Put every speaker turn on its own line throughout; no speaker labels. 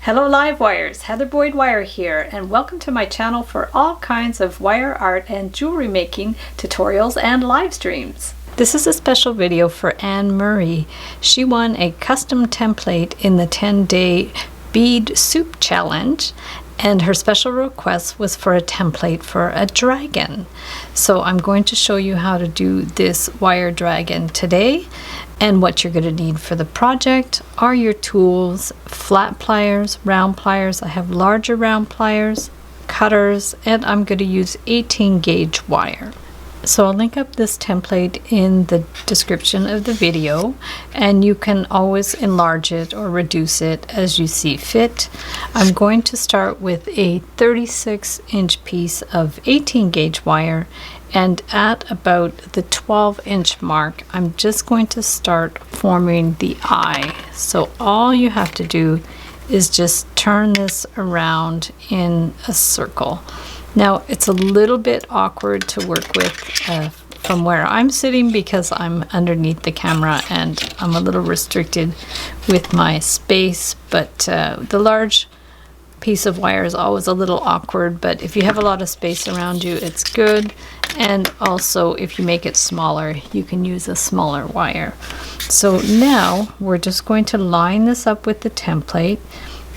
Hello live wires, Heather Boyd Wire here, and welcome to my channel for all kinds of wire art and jewelry making tutorials and live streams. This is a special video for Anne Murray. She won a custom template in the 10-day bead soup challenge, and her special request was for a template for a dragon. So I'm going to show you how to do this wire dragon today. And what you're going to need for the project are your tools: flat pliers, round pliers. I have larger round pliers, cutters, and I'm going to use 18 gauge wire. So I'll link up this template in the description of the video, and you can always enlarge it or reduce it as you see fit. I'm going to start with a 36-inch piece of 18 gauge wire, and at about the 12-inch mark I'm just going to start forming the eye. So all you have to do is just turn this around in a circle. Now it's a little bit awkward to work with from where I'm sitting because I'm underneath the camera and I'm a little restricted with my space, but the large piece of wire is always a little awkward, but if you have a lot of space around you, it's good. And also if you make it smaller, you can use a smaller wire. So now we're just going to line this up with the template.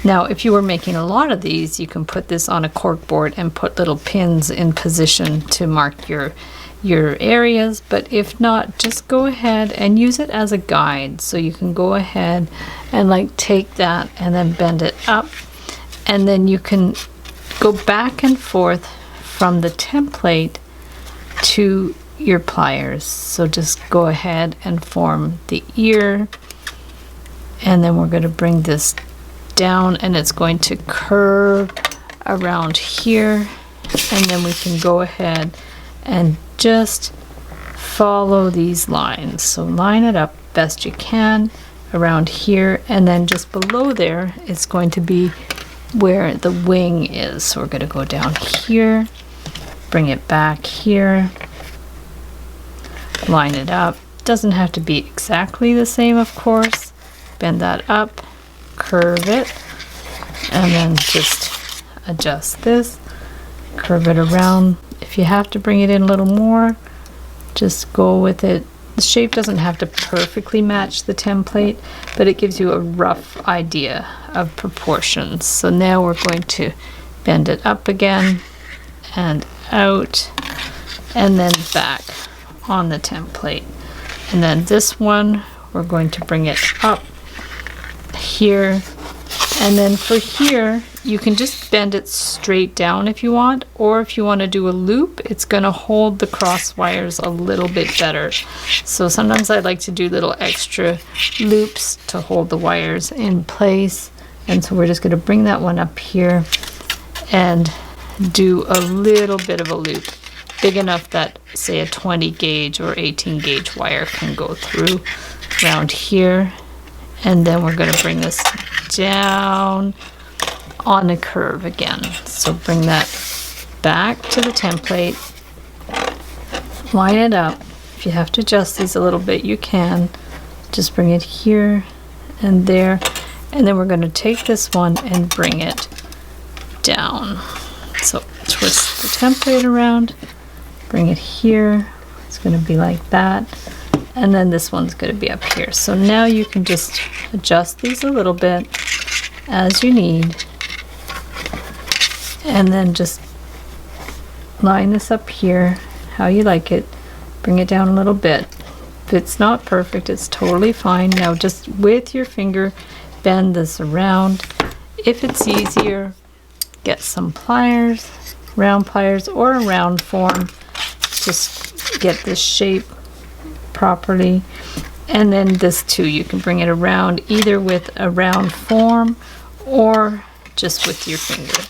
Now if you were making a lot of these, you can put this on a cork board and put little pins in position to mark your areas, but if not, just go ahead and use it as a guide. So you can go ahead and like take that and then bend it up, and then you can go back and forth from the template to your pliers. So just go ahead and form the ear, and then we're going to bring this down and it's going to curve around here, and then we can go ahead and just follow these lines. So line it up best you can around here, and then just below there it's going to be where the wing is. So we're going to go down here, bring it back here, line it up. Doesn't have to be exactly the same, of course. Bend that up, curve it, and then just adjust this, curve it around. If you have to bring it in a little more, just go with it. The shape doesn't have to perfectly match the template, but it gives you a rough idea of proportions. So now we're going to bend it up again and out, and then back on the template. And then this one, we're going to bring it up here, and then for here you can just bend it straight down if you want, or if you want to do a loop, it's going to hold the cross wires a little bit better. So sometimes I like to do little extra loops to hold the wires in place, and so we're just going to bring that one up here and do a little bit of a loop, big enough that say a 20 gauge or 18 gauge wire can go through around here. And then we're going to bring this down on a curve again. So bring that back to the template, line it up. If you have to adjust these a little bit, you can. Just bring it here and there, and then we're going to take this one and bring it down. So twist the template around, bring it here. It's going to be like that. And then this one's going to be up here. So now you can just adjust these a little bit as you need, and then just line this up here how you like it. Bring it down a little bit. If it's not perfect, it's totally fine. Now just with your finger bend this around. If it's easier, get some pliers, round pliers, or a round form. Just get this shape properly. And then this too, you can bring it around either with a round form or just with your finger.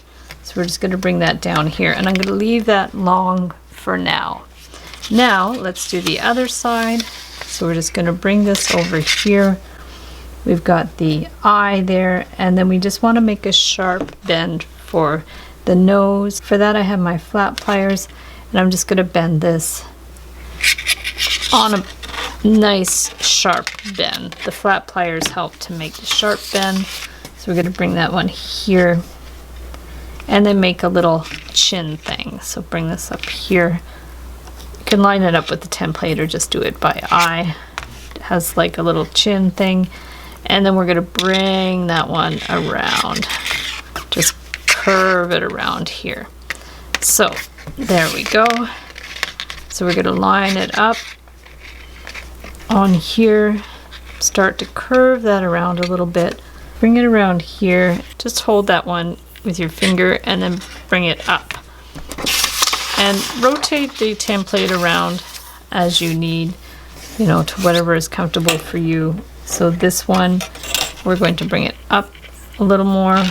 So we're just going to bring that down here, and I'm going to leave that long for now. Now let's do the other side. So we're just going to bring this over here. We've got the eye there, and then we just want to make a sharp bend for the nose. For that I have my flat pliers, and I'm just going to bend this on a nice sharp bend. The flat pliers help to make the sharp bend. So So we're going to bring that one here and then make a little chin thing. So bring this up here. You can line it up with the template or just do it by eye. It has like a little chin thing. And then we're going to bring that one around. Just curve it around here. So there we go. So we're going to line it up on here. Start to curve that around a little bit. Bring it around here. Just hold that one with your finger and then bring it up. And rotate the template around as you need, you know, to whatever is comfortable for you. So this one, we're going to bring it up a little more.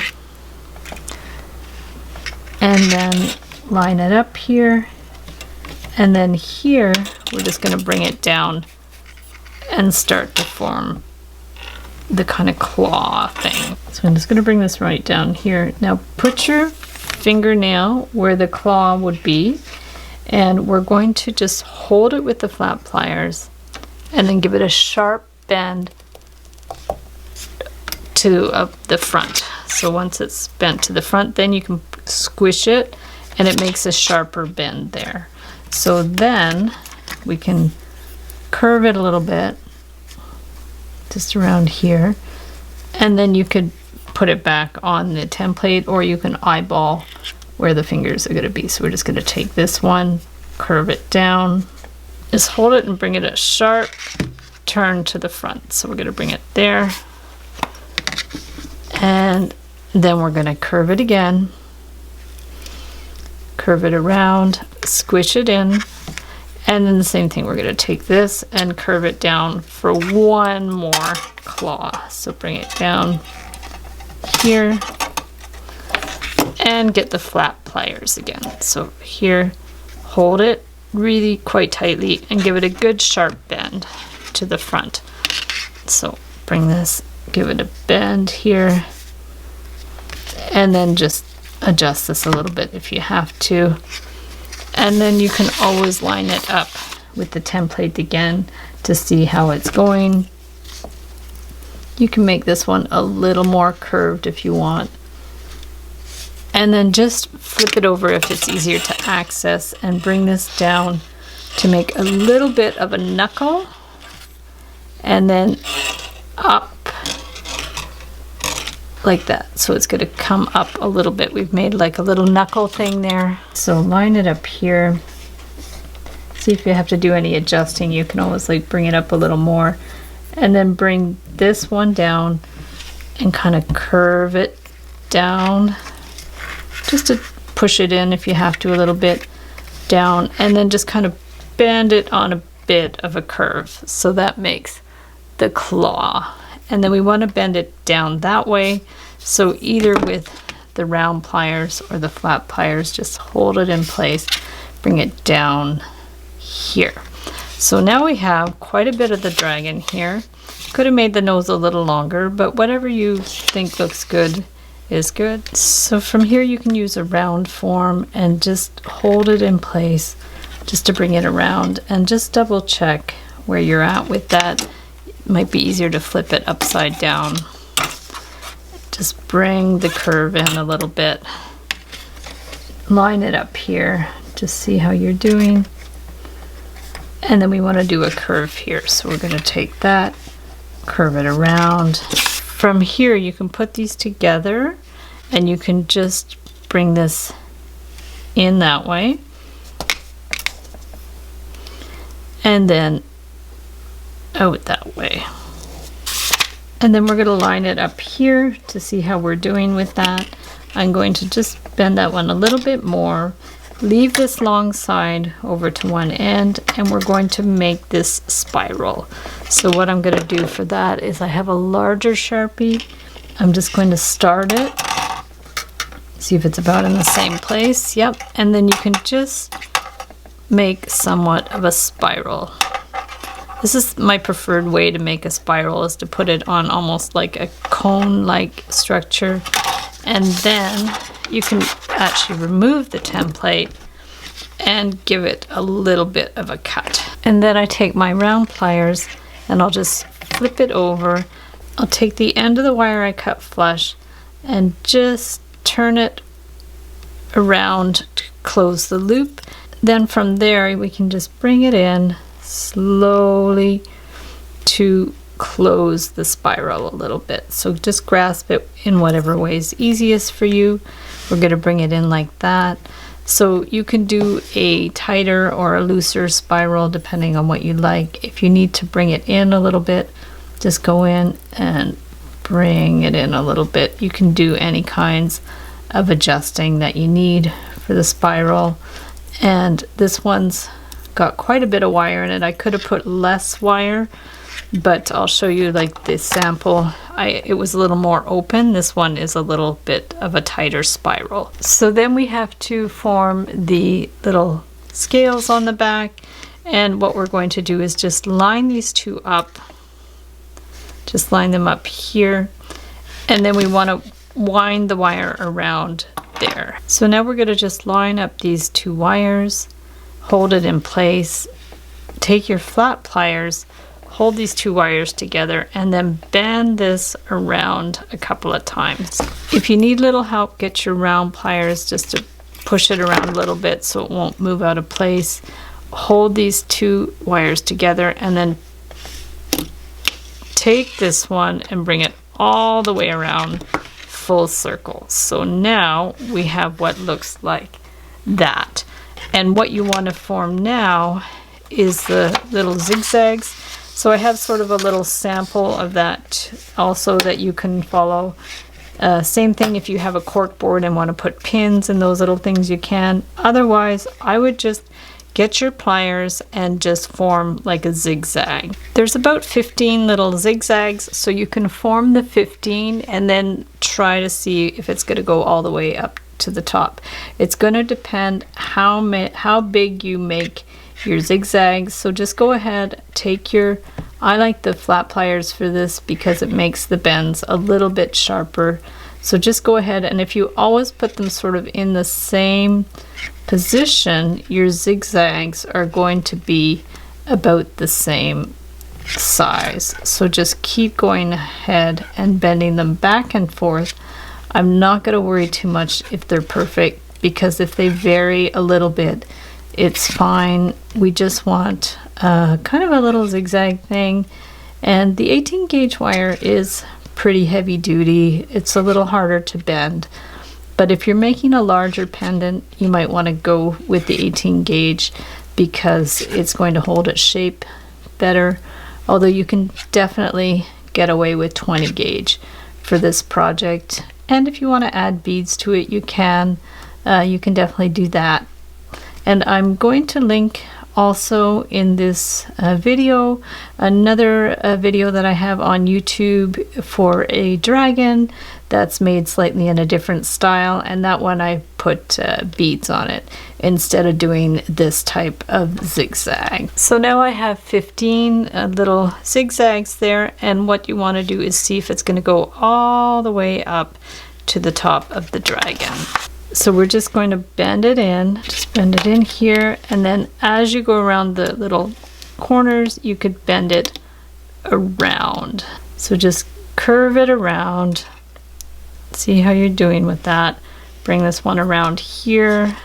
And then line it up here. And then here, we're just going to bring it down and start to form the kind of claw thing. So I'm just going to bring this right down here. Now put your fingernail where the claw would be, and we're going to just hold it with the flat pliers and then give it a sharp bend to the front. So once it's bent to the front, then you can squish it and it makes a sharper bend there. So then we can curve it a little bit just around here, and then you could put it back on the template, or you can eyeball where the fingers are going to be. So we're just going to take this one, curve it down, just hold it and bring it a sharp turn to the front. So we're going to bring it there, and then we're going to curve it again, curve it around, squish it in, and then the same thing, we're going to take this and curve it down for one more claw. So bring it down here and get the flat pliers again. So here, hold it really quite tightly and give it a good sharp bend to the front. So bring this, give it a bend here, and then just adjust this a little bit if you have to. And then you can always line it up with the template again to see how it's going. You can make this one a little more curved if you want. And then just flip it over if it's easier to access, and bring this down to make a little bit of a knuckle, and then up like that. So it's going to come up a little bit. We've made like a little knuckle thing there. So line it up here. See if you have to do any adjusting. You can always like bring it up a little more, and then bring this one down and kind of curve it down, just to push it in if you have to a little bit down, and then just kind of bend it on a bit of a curve. So that makes the claw. And then we want to bend it down that way. So either with the round pliers or the flat pliers, just hold it in place, bring it down here. So now we have quite a bit of the dragon here. Could have made the nose a little longer, but whatever you think looks good is good. So from here you can use a round form and just hold it in place just to bring it around, and just double check where you're at with that. Might be easier to flip it upside down. Just bring the curve in a little bit. Line it up here to see how you're doing. And then we want to do a curve here. So we're going to take that, curve it around. From here you can put these together, and you can just bring this in that way. And then out that way. And then we're going to line it up here to see how we're doing with that. I'm going to just bend that one a little bit more, leave this long side over to one end, and we're going to make this spiral. So what I'm going to do for that is I have a larger Sharpie. I'm just going to start it, see if it's about in the same place. Yep. And then you can just make somewhat of a spiral. This is my preferred way to make a spiral, is to put it on almost like a cone-like structure, and then you can actually remove the template and give it a little bit of a cut. And then I take my round pliers and I'll just flip it over. I'll take the end of the wire I cut flush, and just turn it around to close the loop. Then from there we can just bring it in slowly to close the spiral a little bit. So just grasp it in whatever way is easiest for you. We're going to bring it in like that. So you can do a tighter or a looser spiral depending on what you like. If you need to bring it in a little bit, just go in and bring it in a little bit. You can do any kinds of adjusting that you need for the spiral. And this one's got quite a bit of wire in it. I could have put less wire, but I'll show you like the sample. It was a little more open. This one is a little bit of a tighter spiral. So then we have to form the little scales on the back, and what we're going to do is just line these two up. Just line them up here, and then we want to wind the wire around there. So now we're going to just line up these two wires, hold it in place, take your flat pliers, hold these two wires together, and then bend this around a couple of times. If you need little help, get your round pliers just to push it around a little bit so it won't move out of place. Hold these two wires together and then take this one and bring it all the way around full circle. So now we have what looks like that. And what you want to form now is the little zigzags. So I have sort of a little sample of that also that you can follow. Same thing if you have a cork board and want to put pins and those little things, you can. Otherwise, I would just get your pliers and just form like a zigzag. There's about 15 little zigzags, so you can form the 15 and then try to see if it's going to go all the way up to the top. It's going to depend how big you make your zigzags. So just go ahead, take your, I like the flat pliers for this because it makes the bends a little bit sharper. So just go ahead, and if you always put them sort of in the same position, your zigzags are going to be about the same size. So just keep going ahead and bending them back and forth. I'm not going to worry too much if they're perfect, because if they vary a little bit, it's fine. We just want kind of a little zigzag thing. And the 18 gauge wire is pretty heavy duty. It's a little harder to bend. But if you're making a larger pendant, you might want to go with the 18 gauge because it's going to hold its shape better. Although you can definitely get away with 20 gauge for this project. And if you want to add beads to it, you can. You can definitely do that. And I'm going to link also in this video another video that I have on YouTube for a dragon that's made slightly in a different style, and that one I put beads on it instead of doing this type of zigzag. So now I have 15 little zigzags there, and what you want to do is see if it's going to go all the way up to the top of the dragon. So we're just going to bend it in, just bend it in here, and then as you go around the little corners, you could bend it around. So just curve it around. See how you're doing with that. Bring this one around here.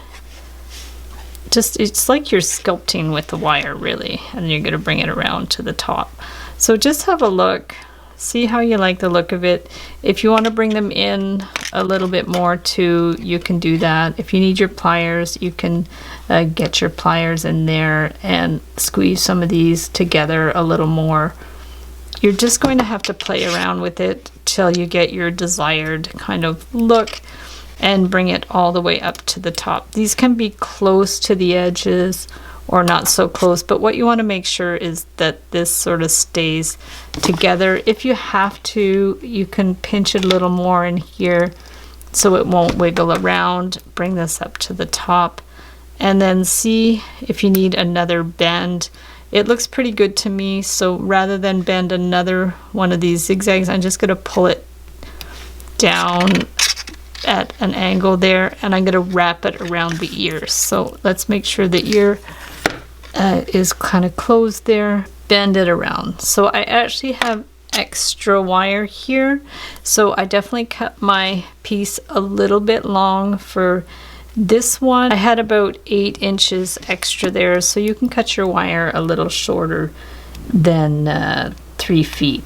Just, it's like you're sculpting with the wire really, and you're going to bring it around to the top. So just have a look. See how you like the look of it. If you want to bring them in a little bit more too, you can do that. If you need your pliers, you can get your pliers in there and squeeze some of these together a little more. You're just going to have to play around with it till you get your desired kind of look and bring it all the way up to the top. These can be close to the edges or not so close, but what you want to make sure is that this sort of stays together. If you have to, you can pinch it a little more in here so it won't wiggle around. Bring this up to the top and then see if you need another bend. It looks pretty good to me, so rather than bend another one of these zigzags, I'm just going to pull it down at an angle there, and I'm going to wrap it around the ear. So let's make sure the ear is kind of closed there. Bend it around. So I actually have extra wire here, so I definitely cut my piece a little bit long for this one. I had about 8 inches extra there, so you can cut your wire a little shorter than 3 feet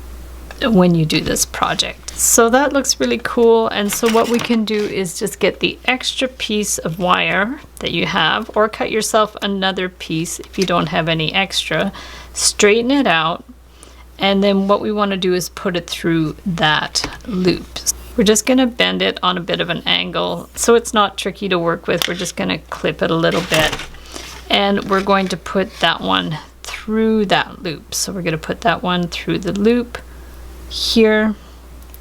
when you do this project. So that looks really cool, and so what we can do is just get the extra piece of wire that you have, or cut yourself another piece if you don't have any extra, straighten it out, and then what we want to do is put it through that loop. We're just going to bend it on a bit of an angle so it's not tricky to work with. We're just going to clip it a little bit, and we're going to put that one through that loop. So we're going to put that one through the loop here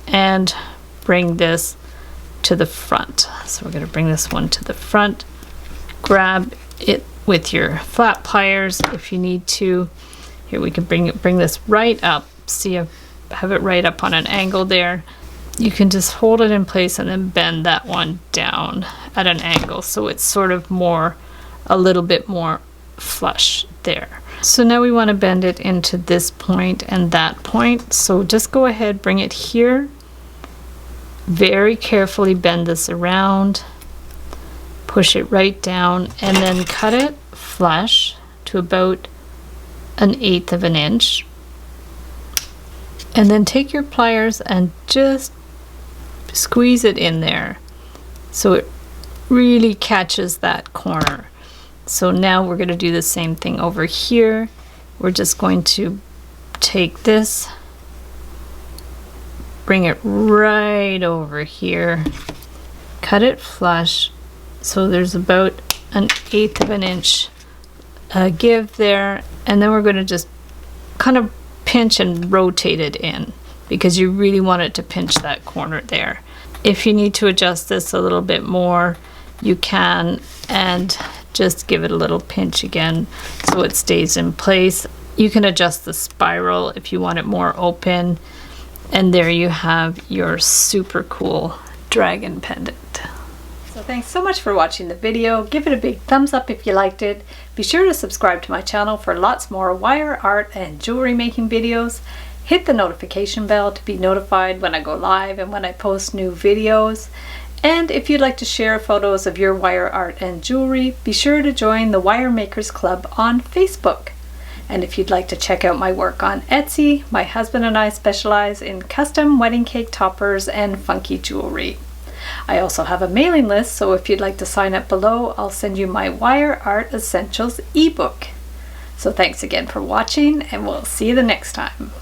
and bring this to the front. So we're going to bring this one to the front, grab it with your flat pliers if you need to. Here we can bring this right up. See, I have it right up on an angle there. You can just hold it in place and then bend that one down at an angle so it's sort of a little bit more flush there. So now we want to bend it into this point and that point. So just go ahead, bring it here. Very carefully bend this around, push it right down, and then cut it flush to about 1/8 of an inch. And then take your pliers and just squeeze it in there so it really catches that corner. So now we're going to do the same thing over here. We're just going to take this, bring it right over here, cut it flush so there's about 1/8 of an inch give there, and then we're going to just kind of pinch and rotate it in because you really want it to pinch that corner there. If you need to adjust this a little bit more, you can, and just give it a little pinch again so it stays in place. You can adjust the spiral if you want it more open, and there you have your super cool dragon pendant. So thanks so much for watching the video. Give it a big thumbs up if you liked it. Be sure to subscribe to my channel for lots more wire art and jewelry making videos. Hit the notification bell to be notified when I go live and when I post new videos. And if you'd like to share photos of your wire art and jewelry, be sure to join the Wire Makers Club on Facebook. And if you'd like to check out my work on Etsy, my husband and I specialize in custom wedding cake toppers and funky jewelry. I also have a mailing list, so if you'd like to sign up below, I'll send you my Wire Art Essentials ebook. So thanks again for watching, and we'll see you the next time.